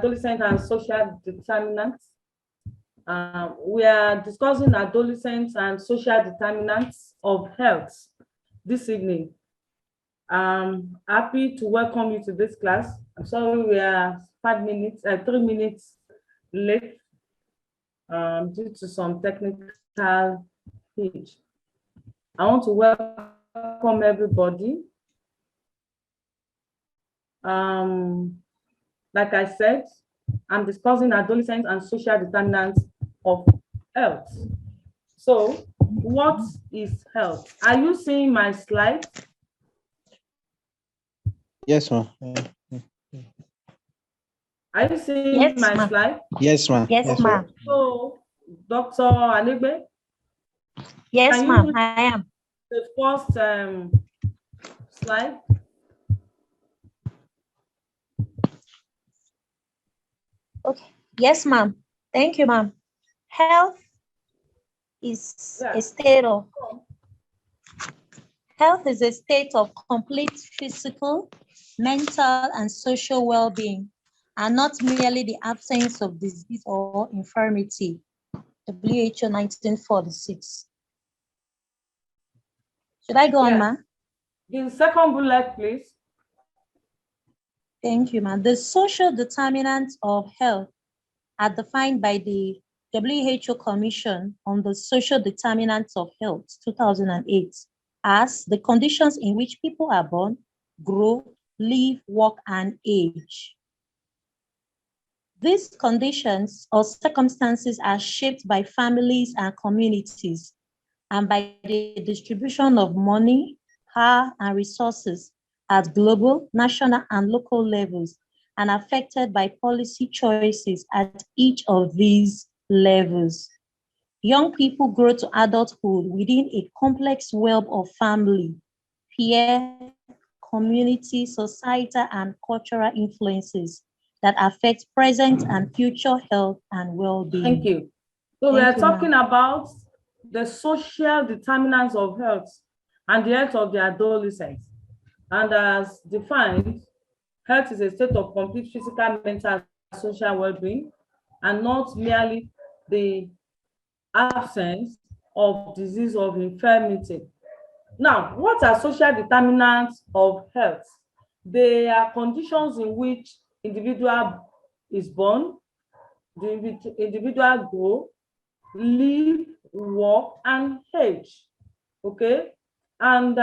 adolescent and social determinants. We are discussing adolescents and social determinants of health this evening. I'm happy to welcome you to this class. I'm sorry we are 3 minutes late due to some technical hitch. I want to welcome everybody. Like I said, I'm discussing adolescents and social determinants of health. So, what is health? Are you seeing my slide? Yes, ma'am. Are you seeing my slide? Yes, ma'am. Yes, ma'am. So, Dr. Olugbenga? Yes, ma'am, I am. The first slide. Okay. Yes, ma'am. Thank you, ma'am. Health is a state of complete physical, mental, and social well-being, and not merely the absence of disease or infirmity. WHO 1946. Should I go on, ma'am? The second bullet, please. Thank you, ma'am. The social determinants of health are defined by the WHO Commission on the Social Determinants of Health, 2008, as the conditions in which people are born, grow, live, work, and age. These conditions or circumstances are shaped by families and communities and by the distribution of money, power, and resources at global, national, and local levels, and affected by policy choices at each of these levels. Young people grow to adulthood within a complex web of family, peer, community, societal, and cultural influences that affect present and future health and well-being. Thank you. So we are talking about the social determinants of health and the health of the adolescents. And as defined, health is a state of complete physical, mental, and social well-being, and not merely the absence of disease or infirmity. Now, what are social determinants of health? They are conditions in which individual is born, the individual grow, live, work, and age. Okay, and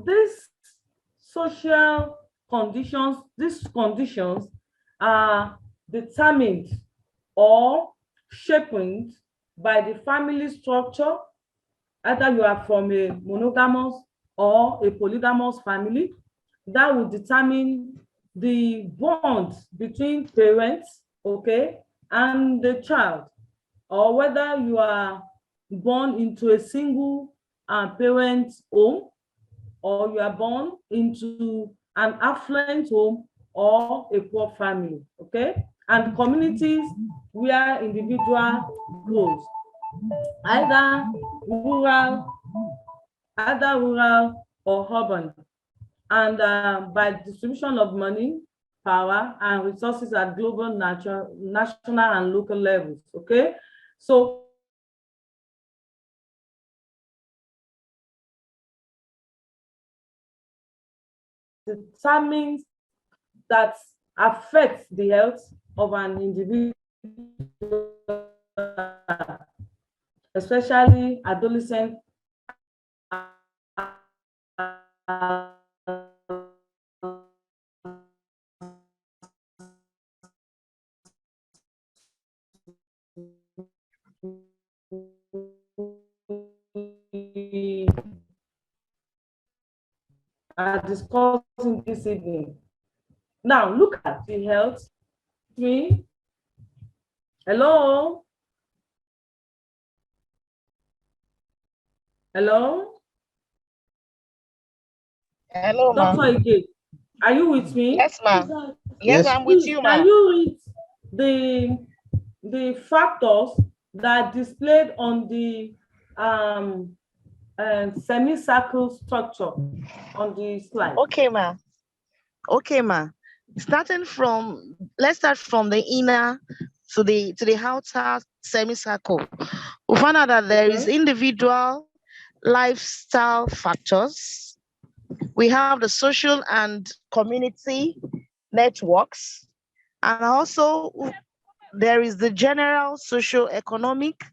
these social conditions, are determined or shaped by the family structure. Either you are from a monogamous or a polygamous family, that will determine the bond between parents, okay, and the child, or whether you are born into a single parent home, or you are born into an affluent home or a poor family, okay? And communities where individual grows, either rural or urban, and by distribution of money, power, and resources at global, national, and local levels, okay? So determines that affects the health of an individual, especially adolescent are discussing this evening. Now, look at the health. Hello? Hello? Hello, ma'am. Dr. Ike, are you with me? Yes, ma'am. Yes, I'm with you, ma'am. Can you read the factors that are displayed on the semicircle structure on the slide? Okay, ma'am. Okay, ma'am. starting from, let's start from the inner to the outer semicircle. We found out that there is individual lifestyle factors. We have the social and community networks, and also there is the general socio-economic,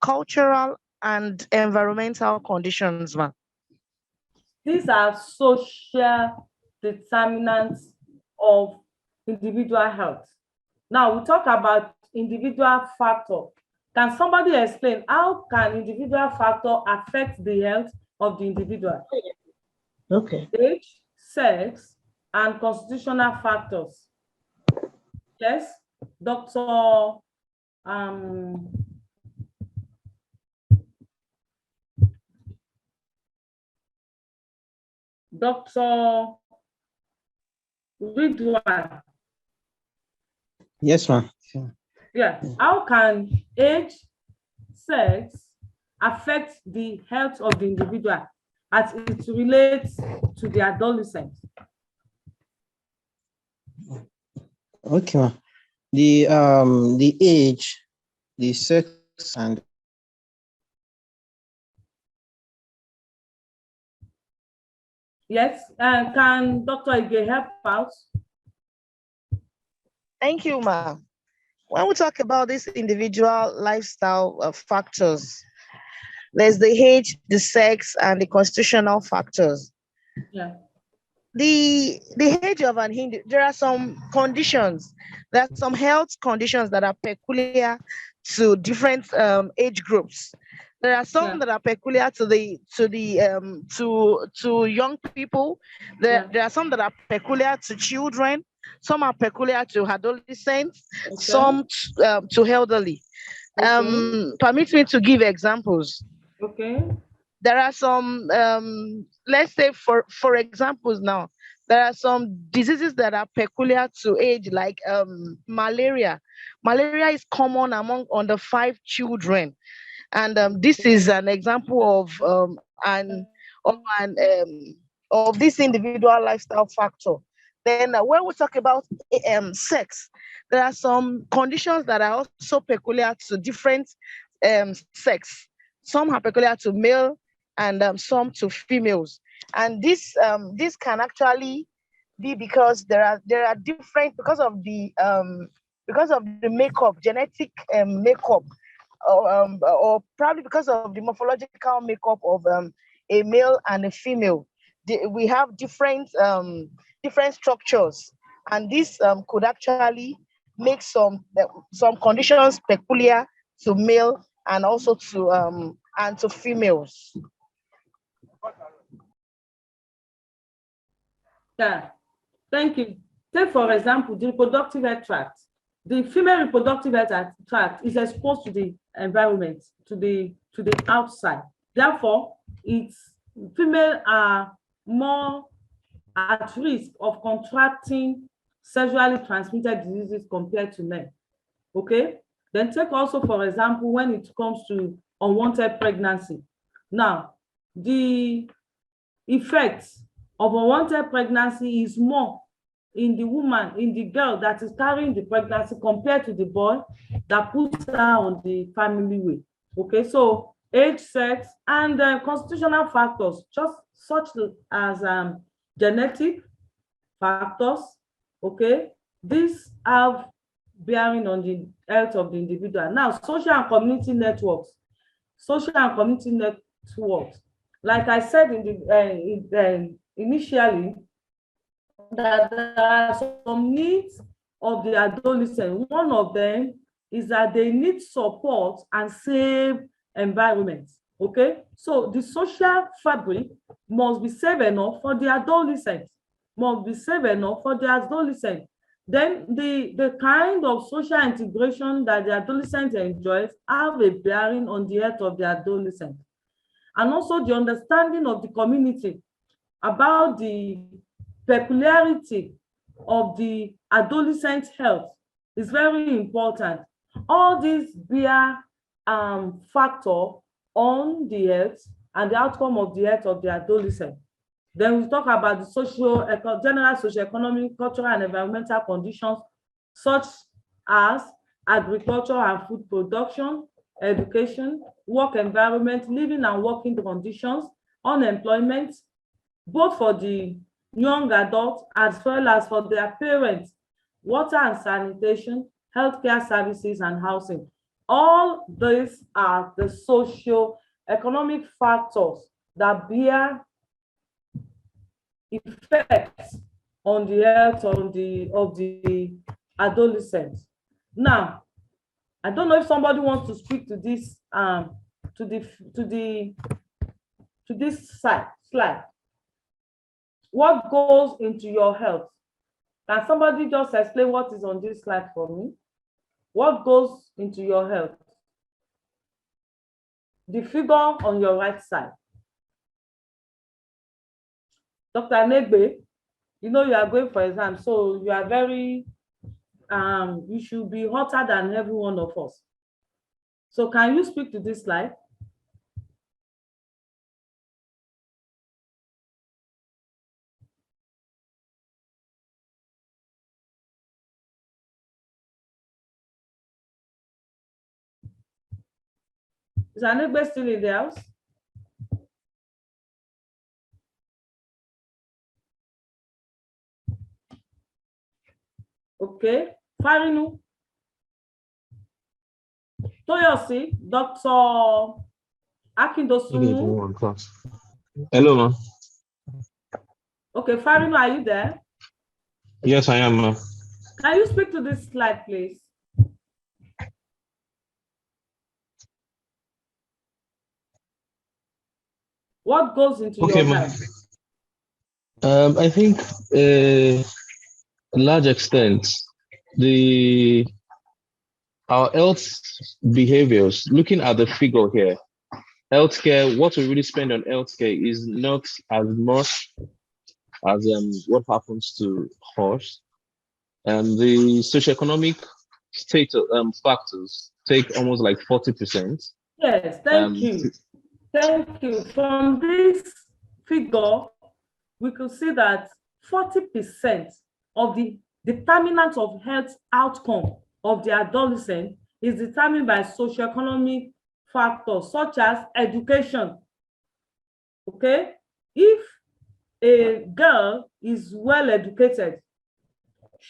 cultural, and environmental conditions, ma'am. These are social determinants of individual health. Now we talk about individual factor. Can somebody explain how can individual factor affect the health of the individual? Okay. Age, sex, and constitutional factors. Yes, Dr. Dr. Ridwan. Yes, ma'am. Yeah. How can age, sex affect the health of the individual as it relates to the adolescent? Okay, ma'am. The age, the sex, and Yes. Can Dr. Ige help out? Thank you, ma'am. When we talk about these individual lifestyle factors, there's the age, the sex, and the constitutional factors. Yeah. The age of an individual, there are some conditions, there are some health conditions that are peculiar to different age groups. There are some that are peculiar to young people. There are some that are peculiar to children. Some are peculiar to adolescents. Some to elderly. Permit me to give examples. Okay. There are some, let's say for examples now, there are some diseases that are peculiar to age, like malaria. Malaria is common among under 5 children, and this is an example of this individual lifestyle factor. Then when we talk about sex, there are some conditions that are also peculiar to different sex. Some are peculiar to male and some to females. And this can actually be because there are different, because of the makeup, genetic makeup, or probably because of the morphological makeup of a male and a female. We have different structures, and this could actually make some conditions peculiar to male and also to females. Yeah, thank you. Take for example the reproductive health tract. The female reproductive health tract is exposed to the environment, to the outside. Therefore, female are more at risk of contracting sexually transmitted diseases compared to men. Okay. Then take also for example when it comes to unwanted pregnancy. Now, the effects of unwanted pregnancy is more in the woman, in the girl that is carrying the pregnancy compared to the boy that puts her on the family way. Okay, so age, sex, and constitutional factors, just such as genetic factors. Okay, these have bearing on the health of the individual. Now, social and community networks. Social and community networks. Like I said initially, that there are some needs of the adolescent. One of them is that they need support and safe environment. Okay, so the social fabric must be safe enough for the adolescent, must be safe enough for the adolescent. Then the kind of social integration that the adolescent enjoys have a bearing on the health of the adolescent. And also the understanding of the community about the peculiarity of the adolescent health is very important. All these bear factor on the health and the outcome of the health of the adolescent. Then we talk about the general socio-economic, cultural, and environmental conditions, such as agriculture and food production, education, work environment, living and working conditions, unemployment, both for the young adults as well as for their parents, water and sanitation, healthcare services, and housing. All these are the socio-economic factors that bear effects on the health of the adolescent. Now, I don't know if somebody wants to speak to this to this slide. What goes into your health? Can somebody just explain what is on this slide for me? What goes into your health? The figure on your right side. Dr. Negbe, you know you are going for exam, so you are very, you should be hotter than every one of us. So can you speak to this slide? Is Anegbe still in the house? Okay, Farinu. Toyosi, Dr. Akindosunmu. Hello, ma'am. Okay, Farinu, are you there? Yes, I am, ma'am. Can you speak to this slide, please? What goes into your health? I think a large extent, our health behaviors, looking at the figure here, healthcare, what we really spend on healthcare is not as much as what happens to us. The socioeconomic state factors take almost like 40%. Yes, thank you. Thank you. From this figure, we could see that 40% of the determinant of health outcome of the adolescent is determined by socioeconomic factors such as education. Okay, if a girl is well educated,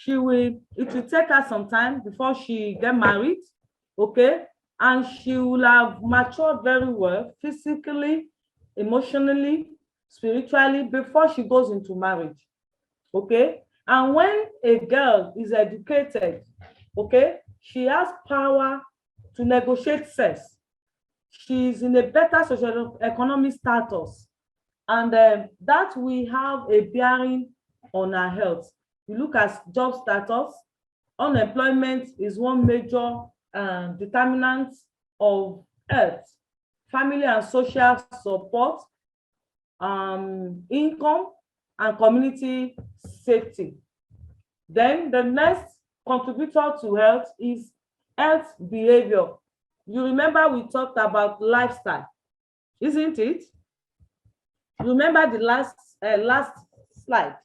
it will take her some time before she get married, okay, and she will have matured very well physically, emotionally, spiritually before she goes into marriage, okay. And when a girl is educated, okay, she has power to negotiate sex. She's in a better socio-economic status, and that will have a bearing on her health. You look at job status, unemployment is one major determinant of health, family and social support, income, and community safety. Then the next contributor to health is health behavior. You remember we talked about lifestyle, isn't it? Remember the last slide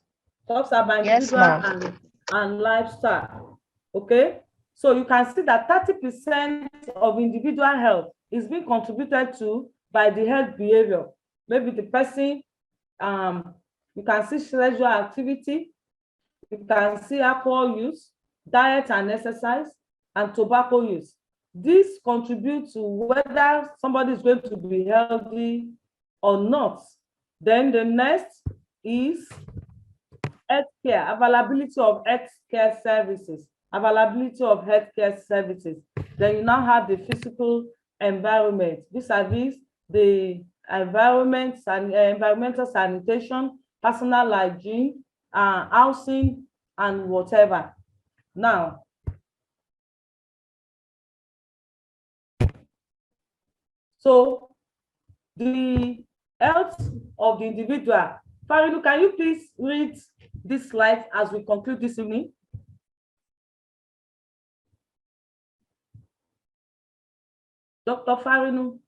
talks about individual and lifestyle. Okay, so you can see that 30% of individual health is being contributed to by the health behavior. Maybe the person, you can see sexual activity, you can see alcohol use, diet and exercise, and tobacco use. This contributes to whether somebody is going to be healthy or not. Then the next is healthcare, availability of healthcare services. Availability of healthcare services. Then you now have the physical environment. Vis-a-vis the environment and environmental sanitation, personal hygiene, housing, and whatever. Now, so the health of the individual. Faridu, can you please read this slide as we conclude this evening? Dr. Farinu.